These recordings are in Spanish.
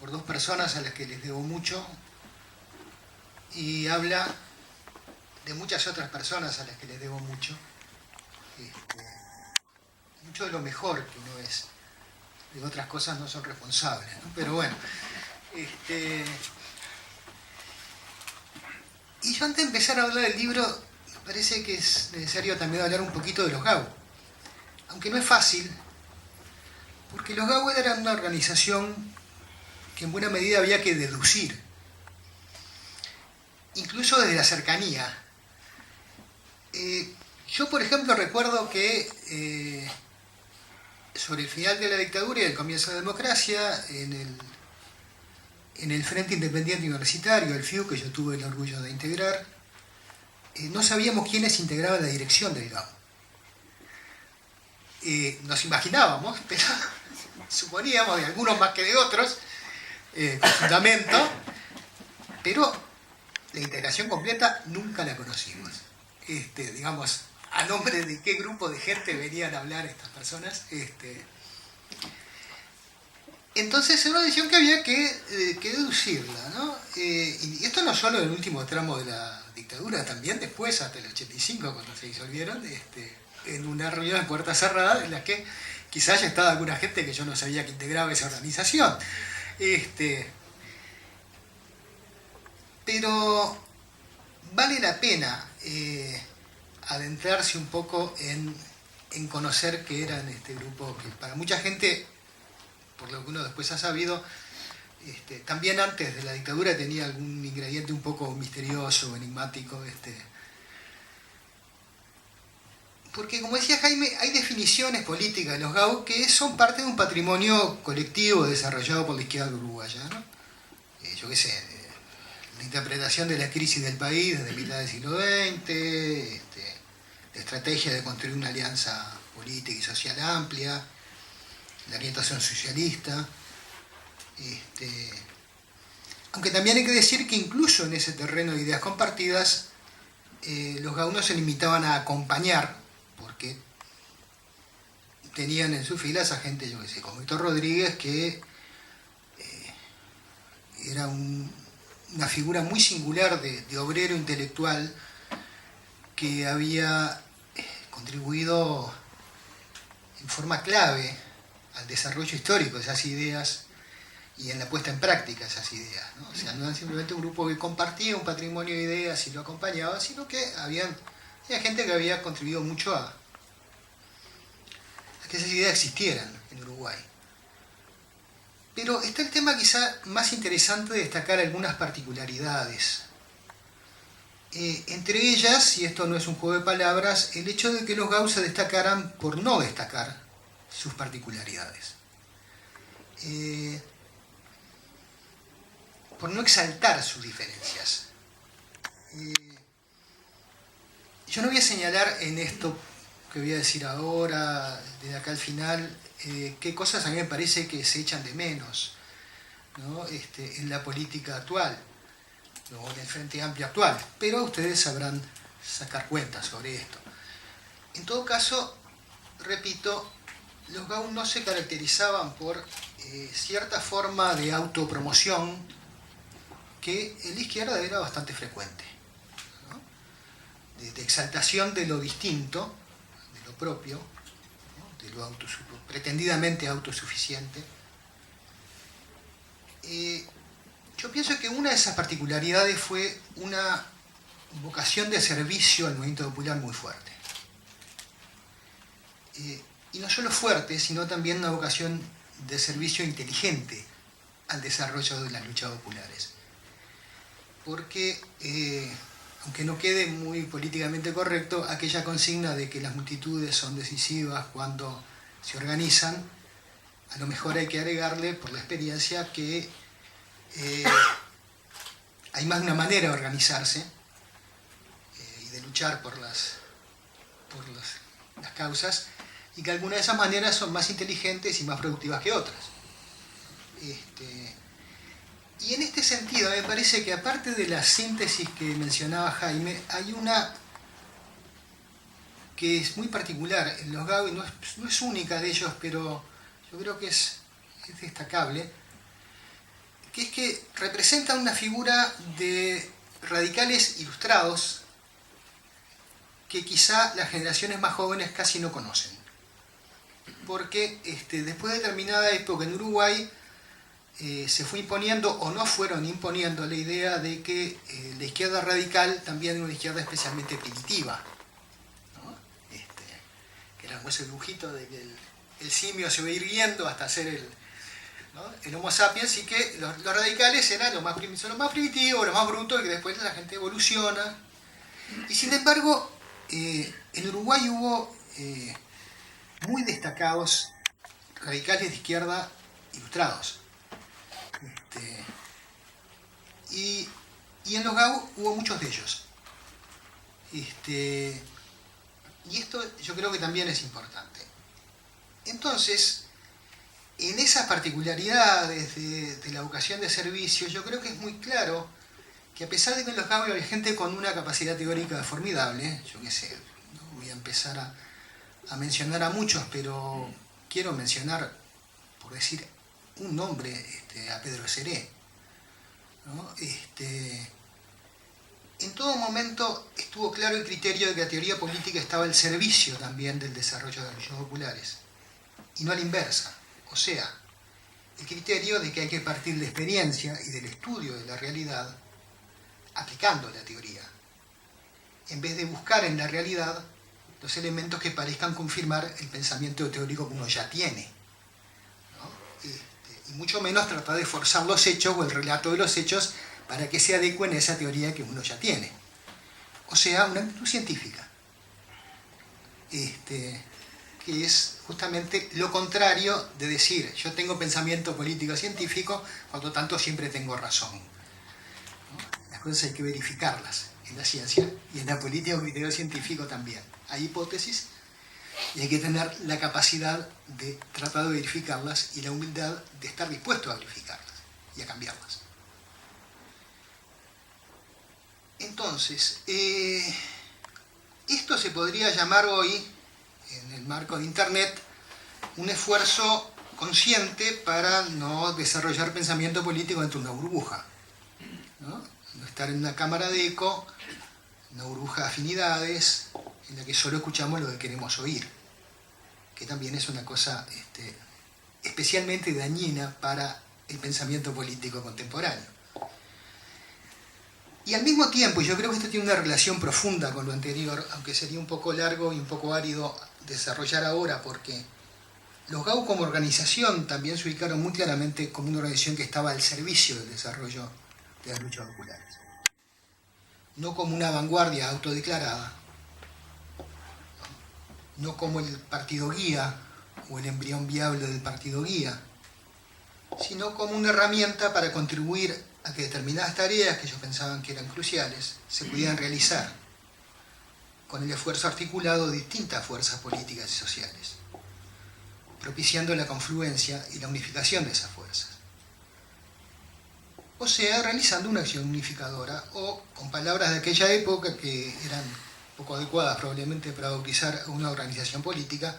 por dos personas a las que les debo mucho y habla de muchas otras personas a las que les debo mucho. Mucho de lo mejor que uno es. De otras cosas no son responsables, ¿no? Pero bueno. Y yo antes de empezar a hablar del libro, me parece que es necesario también hablar un poquito de los GAU. Aunque no es fácil, porque los GAU eran una organización que en buena medida había que deducir, incluso desde la cercanía. Yo, por ejemplo, recuerdo que sobre el final de la dictadura y el comienzo de la democracia, en el Frente Independiente Universitario, el FIU, que yo tuve el orgullo de integrar, no sabíamos quiénes integraban la dirección del GAU. Nos imaginábamos, pero suponíamos de algunos más que de otros, con fundamento, pero la integración completa nunca la conocimos. Digamos, a nombre de qué grupo de gente venían a hablar estas personas. Entonces era una decisión que había que deducirla, ¿no? Y esto no solo en el último tramo de la dictadura, también después, hasta el 85, cuando se disolvieron, en una reunión de puertas cerradas en la que quizás ya estaba alguna gente que yo no sabía que integraba esa organización. Pero vale la pena adentrarse un poco en conocer qué eran este grupo, que para mucha gente, por lo que uno después ha sabido, también antes de la dictadura tenía algún ingrediente un poco misterioso, enigmático, porque, como decía Jaime, hay definiciones políticas de los GAU que son parte de un patrimonio colectivo desarrollado por la izquierda uruguaya, ¿no? Yo qué sé, la interpretación de la crisis del país desde mitad del siglo XX, la estrategia de construir una alianza política y social amplia, la orientación socialista. Aunque también hay que decir que incluso en ese terreno de ideas compartidas, los GAU no se limitaban a acompañar, porque tenían en sus filas a gente, yo qué sé, como Víctor Rodríguez, que era una figura muy singular de obrero intelectual que había contribuido en forma clave al desarrollo histórico de esas ideas y en la puesta en práctica de esas ideas, ¿no? O sea, no era simplemente un grupo que compartía un patrimonio de ideas y lo acompañaba, sino que había gente que había contribuido mucho a que esas ideas existieran en Uruguay. Pero está el tema quizá más interesante de destacar algunas particularidades. Entre ellas, y esto no es un juego de palabras, el hecho de que los GAU se destacaran por no destacar sus particularidades. Por no exaltar sus diferencias. Yo no voy a señalar en esto que voy a decir ahora, desde acá al final, qué cosas a mí me parece que se echan de menos, ¿no? En la política actual, o en el Frente Amplio actual, pero ustedes sabrán sacar cuentas sobre esto. En todo caso, repito, los GAU no se caracterizaban por cierta forma de autopromoción que en la izquierda era bastante frecuente, ¿no? De exaltación de lo distinto, de lo propio, ¿no? De lo pretendidamente autosuficiente. Yo pienso que una de esas particularidades fue una vocación de servicio al movimiento popular muy fuerte. Y no solo fuerte, sino también una vocación de servicio inteligente al desarrollo de las luchas populares. Porque, aunque no quede muy políticamente correcto, aquella consigna de que las multitudes son decisivas cuando se organizan, a lo mejor hay que agregarle, por la experiencia, que hay más de una manera de organizarse y de luchar por las causas, y que algunas de esas maneras son más inteligentes y más productivas que otras. Y en este sentido, me parece que aparte de la síntesis que mencionaba Jaime, hay una que es muy particular en los GAU, no es única de ellos, pero yo creo que es destacable, que es que representan una figura de radicales ilustrados que quizá las generaciones más jóvenes casi no conocen. Porque después de determinada época en Uruguay se fue imponiendo, o no fueron imponiendo, la idea de que la izquierda radical también era una izquierda especialmente primitiva, ¿no? Que era como ese dibujito de que el simio se va a ir guiando hasta ser el Homo sapiens, y que los radicales eran son los más primitivos, los más brutos, y que después la gente evoluciona. Y sin embargo, en Uruguay hubo muy destacados radicales de izquierda ilustrados. Y en los GAU hubo muchos de ellos. Y esto yo creo que también es importante. Entonces, en esas particularidades de la vocación de servicio, yo creo que es muy claro que a pesar de que en los GAU había gente con una capacidad teórica formidable, yo qué sé, no voy a empezar a mencionar a muchos, pero quiero mencionar, por decir un nombre, a Pedro Seré, ¿no? En todo momento estuvo claro el criterio de que la teoría política estaba al servicio también del desarrollo de las luchas populares, y no a la inversa. O sea, el criterio de que hay que partir de la experiencia y del estudio de la realidad aplicando la teoría, en vez de buscar en la realidad los elementos que parezcan confirmar el pensamiento teórico que uno ya tiene, ¿no? Y mucho menos tratar de forzar los hechos o el relato de los hechos para que se adecuen a esa teoría que uno ya tiene. O sea, una actitud científica, que es justamente lo contrario de decir yo tengo pensamiento político científico, por lo tanto siempre tengo razón, ¿no? Las cosas hay que verificarlas en la ciencia, y en la política un criterio científico también. Hay hipótesis y hay que tener la capacidad de tratar de verificarlas y la humildad de estar dispuesto a verificarlas y a cambiarlas. Entonces, esto se podría llamar hoy, en el marco de Internet, un esfuerzo consciente para no desarrollar pensamiento político dentro de una burbuja, ¿no? No estar en una cámara de eco, una burbuja de afinidades, en la que solo escuchamos lo que queremos oír, que también es una cosa especialmente dañina para el pensamiento político contemporáneo. Y al mismo tiempo, y yo creo que esto tiene una relación profunda con lo anterior, aunque sería un poco largo y un poco árido desarrollar ahora, porque los GAU como organización también se ubicaron muy claramente como una organización que estaba al servicio del desarrollo de las luchas populares, no como una vanguardia autodeclarada, no como el partido guía o el embrión viable del partido guía, sino como una herramienta para contribuir a que determinadas tareas que ellos pensaban que eran cruciales se pudieran realizar con el esfuerzo articulado de distintas fuerzas políticas y sociales, propiciando la confluencia y la unificación de esas fuerzas. O sea, realizando una acción unificadora, o con palabras de aquella época que eran poco adecuadas probablemente para bautizar a una organización política,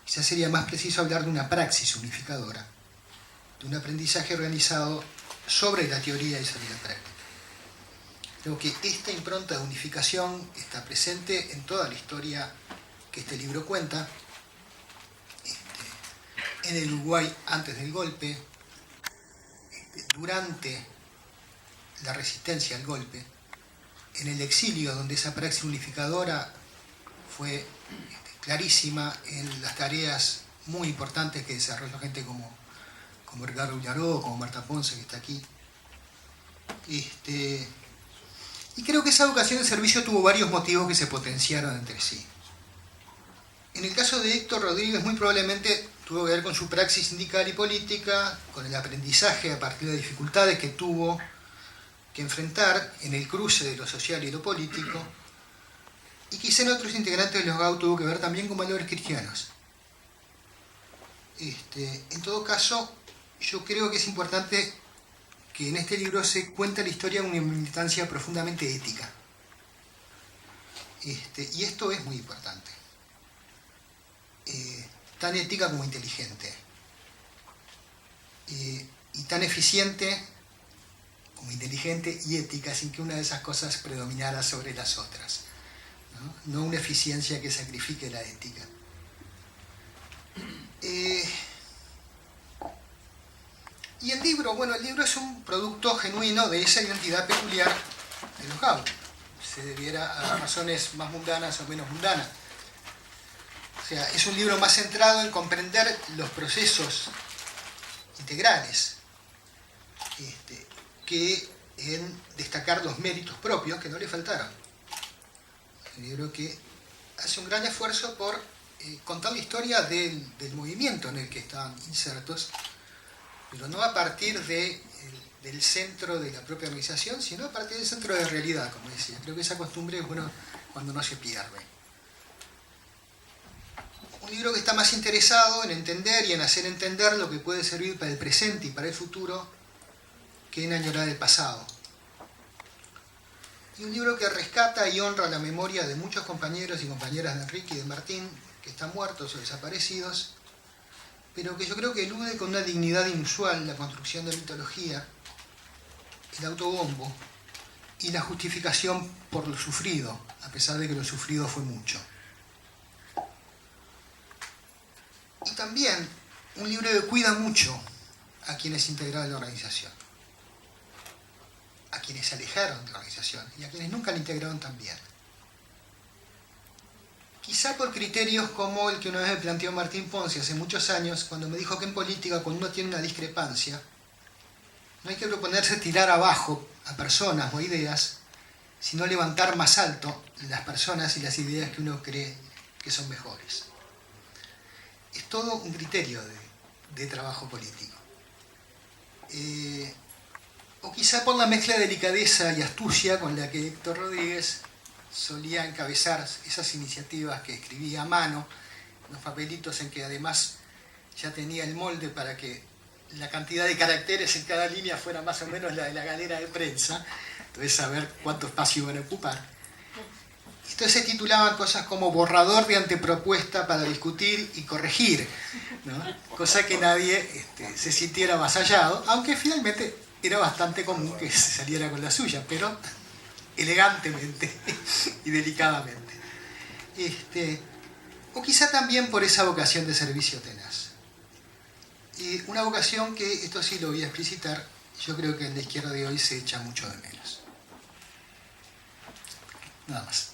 quizás sería más preciso hablar de una praxis unificadora, de un aprendizaje organizado sobre la teoría y sobre la práctica. Creo que esta impronta de unificación está presente en toda la historia que este libro cuenta, en el Uruguay antes del golpe, durante la resistencia al golpe, en el exilio, donde esa praxis unificadora fue clarísima en las tareas muy importantes que desarrolló gente como Ricardo Ullaró, como Marta Ponce, que está aquí. Y creo que esa vocación de servicio tuvo varios motivos que se potenciaron entre sí. En el caso de Héctor Rodríguez, muy probablemente tuvo que ver con su praxis sindical y política, con el aprendizaje a partir de dificultades que tuvo que enfrentar en el cruce de lo social y lo político, y quizá en otros integrantes de los GAU tuvo que ver también con valores cristianos. En todo caso, yo creo que es importante que en este libro se cuenta la historia de una militancia profundamente ética. Y esto es muy importante. Tan ética como inteligente. y tan eficiente como inteligente y ética, sin que una de esas cosas predominara sobre las otras, ¿no? No una eficiencia que sacrifique la ética. Y el libro, bueno, el libro es un producto genuino de esa identidad peculiar de los Gauss. Se debiera a razones más mundanas o menos mundanas. O sea, es un libro más centrado en comprender los procesos integrales que en destacar los méritos propios que no le faltaron. Un libro que hace un gran esfuerzo por contar la historia del movimiento en el que estaban insertos, pero no a partir del centro de la propia organización, sino a partir del centro de realidad, como decía. Creo que esa costumbre es bueno cuando no se pierde. Un libro que está más interesado en entender y en hacer entender lo que puede servir para el presente y para el futuro que en añorar el pasado. Y un libro que rescata y honra la memoria de muchos compañeros y compañeras de Enrique y de Martín que están muertos o desaparecidos, pero que yo creo que elude con una dignidad inusual la construcción de mitología, el autobombo y la justificación por lo sufrido, a pesar de que lo sufrido fue mucho. Y también un libro que cuida mucho a quienes integraron la organización, a quienes se alejaron de la organización y a quienes nunca la integraron también. Quizá por criterios como el que una vez me planteó Martín Ponce hace muchos años, cuando me dijo que en política, cuando uno tiene una discrepancia, no hay que proponerse tirar abajo a personas o ideas, sino levantar más alto las personas y las ideas que uno cree que son mejores. Es todo un criterio de trabajo político. O quizá por la mezcla de delicadeza y astucia con la que Héctor Rodríguez solía encabezar esas iniciativas que escribía a mano, unos papelitos en que además ya tenía el molde para que la cantidad de caracteres en cada línea fuera más o menos la de la galera de prensa, entonces saber cuánto espacio iban a ocupar. Entonces se titulaban cosas como borrador de antepropuesta para discutir y corregir, ¿no? Cosa que nadie se sintiera avasallado, aunque finalmente era bastante común que se saliera con la suya, pero elegantemente y delicadamente. O quizá también por esa vocación de servicio tenaz. Una vocación que, esto sí lo voy a explicitar, yo creo que en la izquierda de hoy se echa mucho de menos. Nada más.